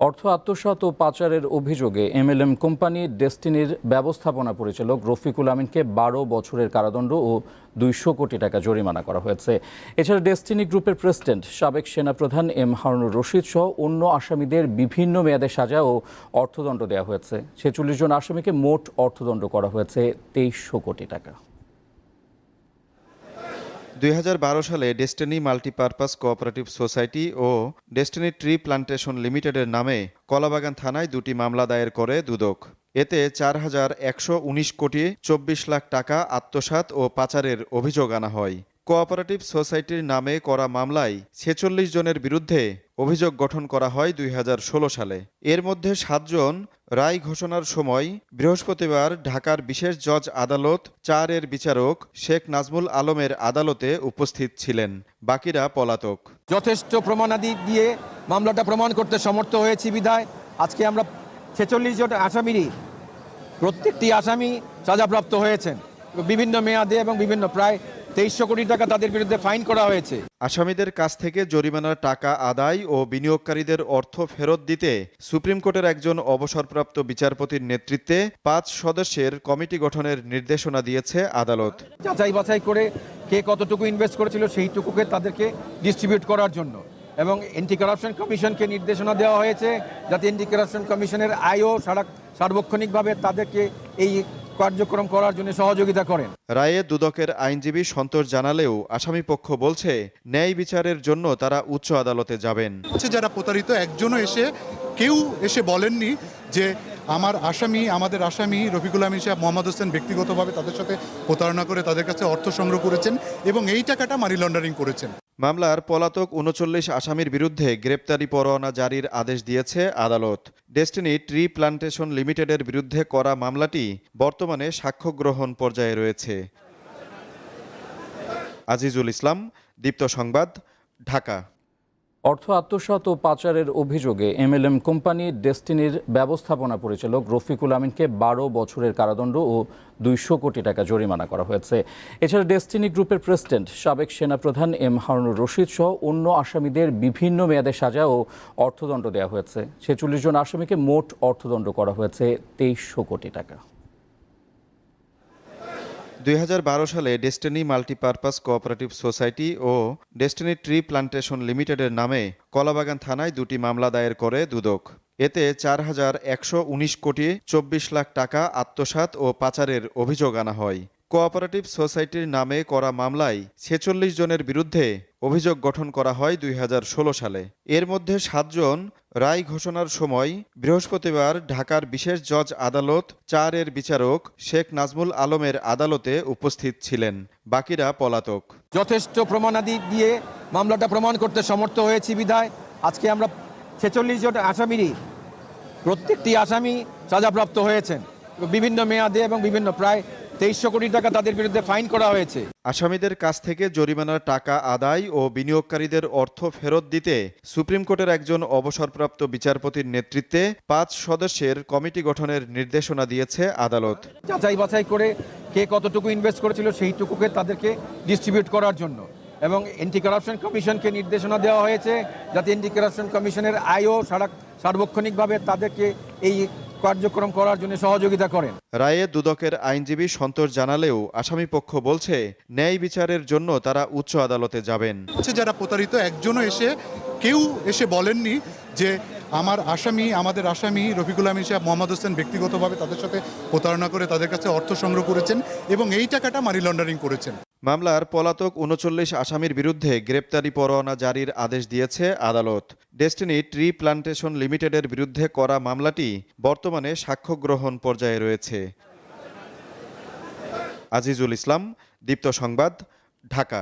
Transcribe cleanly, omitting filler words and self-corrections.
অর্থ আত্মসাৎ ও পাচারের অভিযোগে এমএলএম কোম্পানি ডেস্টিনির ব্যবস্থাপনা পরিচালক রফিকুল আমিনকে ১২ বছরের কারাদণ্ড ও ২০০ কোটি টাকা জরিমানা করা হয়েছে। এছাড়া ডেস্টিনি গ্রুপের প্রেসিডেন্ট, সাবেক সেনাপ্রধান এম হারুনুর রশিদ সহ অন্য আসামিদের বিভিন্ন মেয়াদে সাজা ও অর্থদণ্ড দেওয়া হয়েছে। ৪৬ জন আসামিকে মোট অর্থদণ্ড করা হয়েছে ২৩০০ কোটি টাকা। ২০১২ সালে ডেস্টিনি মাল্টিপারপাস কোঅপারেটিভ সোসাইটি ও ডেস্টিনি ট্রি প্লান্টেশন লিমিটেডের নামে কলাবাগান থানায় দুটি মামলা দায়ের করে দুদক। এতে ৪,১১৯ কোটি ২৪ লাখ টাকা আত্মসাৎ ও পাচারের অভিযোগ আনা হয়। কোঅপারেটিভ সোসাইটির নামে করা মামলায় ৪৬ জনের বিরুদ্ধে অভিযোগ গঠন করা হয় ২০১৬ সালে। এর মধ্যে ৭ জন রায় ঘোষণার সময় বৃহস্পতিবার ঢাকার বিশেষ জজ আদালত ৪ এর বিচারক শেখ নাজমুল আলমের আদালতে উপস্থিত ছিলেন। বাকিরা পলাতক। যথেষ্ট প্রমাণাদি দিয়ে মামলাটা প্রমাণ করতে সমর্থ হয়েছি বিধায় আজকে আমরা ৪৬ জন আসামিরই প্রত্যেকটি আসামি সাজাপ্রাপ্ত হয়েছেন বিভিন্ন মেয়াদে এবং বিভিন্ন প্রায় ২৩০০ কোটি টাকা তাদের বিরুদ্ধে ফাইন করা হয়েছে। আসামিদের কাছ থেকে জরিমানার টাকা আদায় ও বিনিয়োগকারীদের অর্থ ফেরত দিতে সুপ্রিম কোর্টের একজন অবসরপ্রাপ্ত বিচারপতির নেতৃত্বে ৫ সদস্যের কমিটি গঠনের নির্দেশনা দিয়েছে আদালত। যাচাই বাছাই করে কে কতটুকু ইনভেস্ট করেছিল সেইটুকুকে তাদেরকে ডিস্ট্রিবিউট করার জন্য এবং অ্যান্টি কারাপশন কমিশনকে নির্দেশনা দেওয়া হয়েছে যাতে অ্যান্টি কারাপশন কমিশনের আয়ও সার্বক্ষণিকভাবে তাদেরকে এই কার্যক্রম করার জন্য সহযোগিতা করেন। রায়ে দুদকের আইনজীবী সন্তোষ জানালেও আসামিপক্ষ বলছে ন্যায় বিচারের জন্য তারা উচ্চ আদালতে যাবেন। যারা প্রতারিত একজনও কেউ এসে বলেননি যে আমাদের আসামি রফিকুল আমিন সাহেব, মোহাম্মদ হোসেন ব্যক্তিগতভাবে তাদের সাথে প্রতারণা করে তাদের কাছে অর্থ সংগ্রহ করেছেন এবং এই টাকাটা মানি লন্ডারিং করেছেন। মামলার পলাতক ৩৯ আসামির বিরুদ্ধে গ্রেপ্তারি পরোয়ানা জারির আদেশ দিয়েছে আদালত। ডেস্টিনি ট্রি প্লান্টেশন লিমিটেডের বিরুদ্ধে করা মামলাটি বর্তমানে সাক্ষ্য গ্রহণ পর্যায়ে রয়েছে। আজিজুল ইসলাম, দীপ্ত সংবাদ, ঢাকা। অর্থ আত্মসাৎ ও পাচারের অভিযোগে এমএলএম কোম্পানি ডেস্টিনির ব্যবস্থাপনা পরিচালক রফিকুল আমিনকে ১২ বছরের কারাদণ্ড ও ২০০ কোটি টাকা জরিমানা করা হয়েছে। এছাড়া ডেস্টিনি গ্রুপের প্রেসিডেন্ট, সাবেক সেনাপ্রধান এম হারুনুর রশিদ সহ অন্য আসামিদের বিভিন্ন মেয়াদে সাজা ও অর্থদণ্ড দেওয়া হয়েছে। ৪৬ জন আসামিকে মোট অর্থদণ্ড করা হয়েছে ২৩০০ কোটি টাকা। ২০১২ সালে ডেস্টিনি মাল্টিপারপাস কোঅপারেটিভ সোসাইটি ও ডেস্টিনি ট্রি প্লান্টেশন লিমিটেডের নামে কলাবাগান থানায় দুটি মামলা দায়ের করে দুদক। এতে ৪,১১৯ কোটি ২৪ লাখ টাকা আত্মসাৎ ও পাচারের অভিযোগ আনা হয়। কোঅপারেটিভ সোসাইটির নামে করা মামলায় ৪৬ জনের বিরুদ্ধে অভিযোগ গঠন করা হয় ২০১৬ সালে। এর মধ্যে ৭ জন রায় ঘোষণার সময় বৃহস্পতিবার ঢাকার বিশেষ জজ আদালত ৪ এর বিচারক শেখ নাজমুল আলমের আদালতে উপস্থিত ছিলেন। বাকিরা পলাতক। যথেষ্ট প্রমাণাদি দিয়ে মামলাটা প্রমাণ করতে সমর্থ হয়েছি বিধায় আজকে আমরা ৪৬ জন আসামিরই প্রত্যেকটি আসামি সাজাপ্রাপ্ত হয়েছেন বিভিন্ন মেয়াদে এবং বিভিন্ন প্রায় ২৩০০ কোটি টাকা তাদের বিরুদ্ধে ফাইন করা হয়েছে। আসামিদের কাছ থেকে জরিমানার টাকা আদায় ও বিনিয়োগকারীদের অর্থ ফেরত দিতে সুপ্রিম কোর্টের একজন অবসরপ্রাপ্ত বিচারপতির নেতৃত্বে ৫ সদস্যের কমিটি গঠনের নির্দেশনা দিয়েছে আদালত। যাচাই বাছাই করে কে কতটুকু ইনভেস্ট করেছিল সেইটুকুকে তাদেরকে ডিস্ট্রিবিউট করার জন্য এবং অ্যান্টি কারাপশন কমিশনকে নির্দেশনা দেওয়া হয়েছে যাতে অ্যান্টি কারাপশন কমিশনের আয়ও সার্বক্ষণিকভাবে তাদেরকে এই কার্যক্রম করার জন্য সহযোগিতা করেন। রায়ে দুদকের আইনজীবী সন্তোষ জানালেও আসামিপক্ষ বলছে ন্যায় বিচারের জন্য তারা উচ্চ আদালতে যাবেন। যারা প্রতারিত একজনও কেউ এসে বলেননি যে আমাদের আসামি রফিকুল আমিন সাহেব, মোহাম্মদ হোসেন ব্যক্তিগতভাবে তাদের সাথে প্রতারণা করে তাদের কাছে অর্থ সংগ্রহ করেছেন এবং এই টাকাটা মানি লন্ডারিং করেছেন। মামলার পলাতক ৩৯ আসামির বিরুদ্ধে গ্রেপ্তারি পরোয়ানা জারির আদেশ দিয়েছে আদালত। ডেস্টিনি ট্রি প্লান্টেশন লিমিটেডের বিরুদ্ধে করা মামলাটি বর্তমানে সাক্ষ্য গ্রহণ পর্যায়ে রয়েছে। আজিজুল ইসলাম, দীপ্ত সংবাদ, ঢাকা।